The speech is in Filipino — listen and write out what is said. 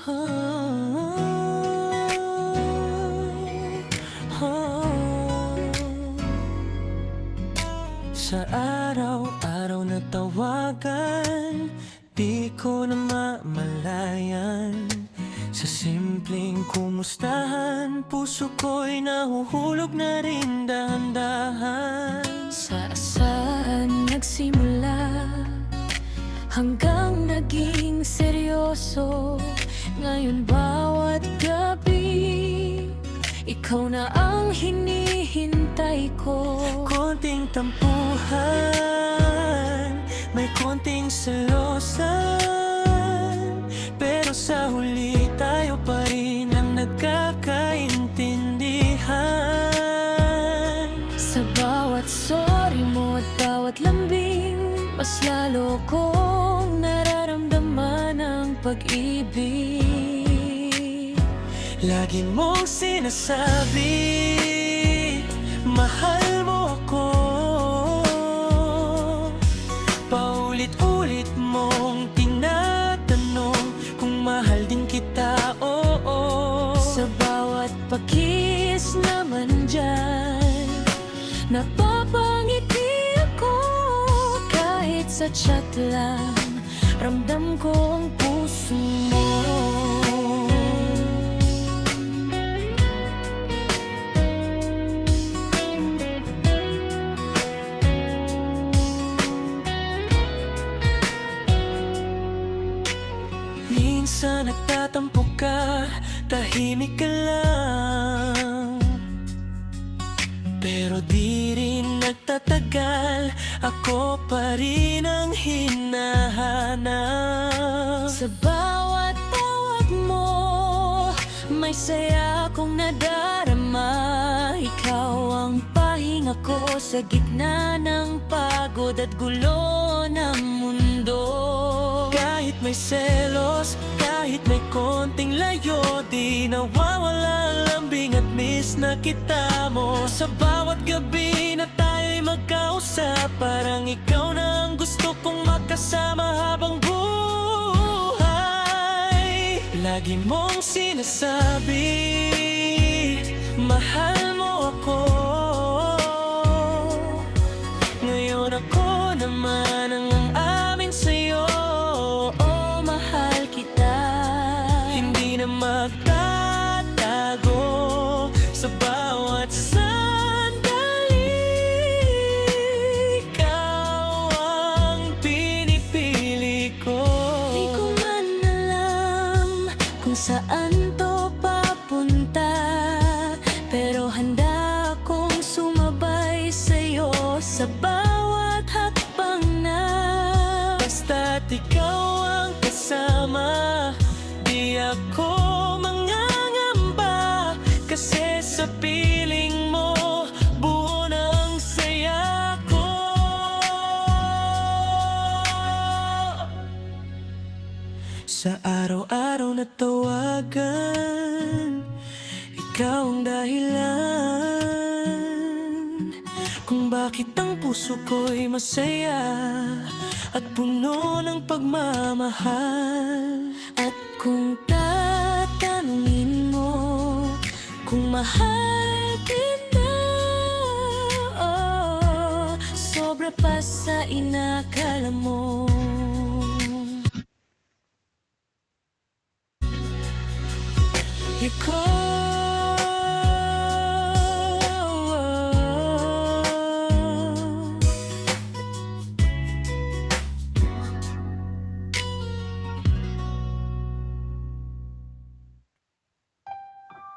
Sa araw-araw na tawagan, di ko na mamalayan. Sa simpleng kumustahan, puso ko'y nahuhulog na rin dahan-dahan. Sa asahan nagsimula, hanggang naging seryoso. Ngayon bawat gabi, ikaw na ang hinihintay ko. Konting tampuhan, may konting selosan, pero sa huli tayo pa rin ang nagkakaintindihan. Sa bawat sorry mo at bawat lambing, mas lalo kong nararamdaman ang pag-ibig. Lagi mong sinasabi, mahal mo ako. Paulit-ulit mong tinatanong kung mahal din kita, oo. Sa bawat pag-kiss naman dyan, napapangiti ako. Kahit sa chat lang, ramdam ko ang puso mo. Minsan nagtatampo ka, tahimik ka lang, pero di rin nagtatagal, ako pa rin ang hinahanap. Sa bawat tawag mo, may saya akong nadarama. Ikaw ang pahinga ko sa gitna ng pagod at gulo ng mundo. Kahit may selos, kahit may konting layo, di nawawala ang lambing at miss na kita mo. Sa bawat gabi na tayo'y magkausap, parang ikaw na ang gusto kong makasama habang buhay. Lagi mong sinasabi, mahal mo ako. Ngayon ako naman ang amin sa'yo, oh mahal kita. Hindi na magtatago sa bawat sandali, ikaw ang pinipili ko. Di ko man alam kung saan to papunta, pero handa akong sumabay sa'yo sa bawat hakbang na. Basta't ikaw ang kasama, di ako mangangamba. Kasi sa piling mo, buo ng saya ko. Sa araw-araw na tawagan, ikaw ang dahilan kung bakit ang puso ko'y masaya at puno ng pagmamahal. At kung tatanungin mo kung mahal kita, oh, sobra pa sa inakala mo. You call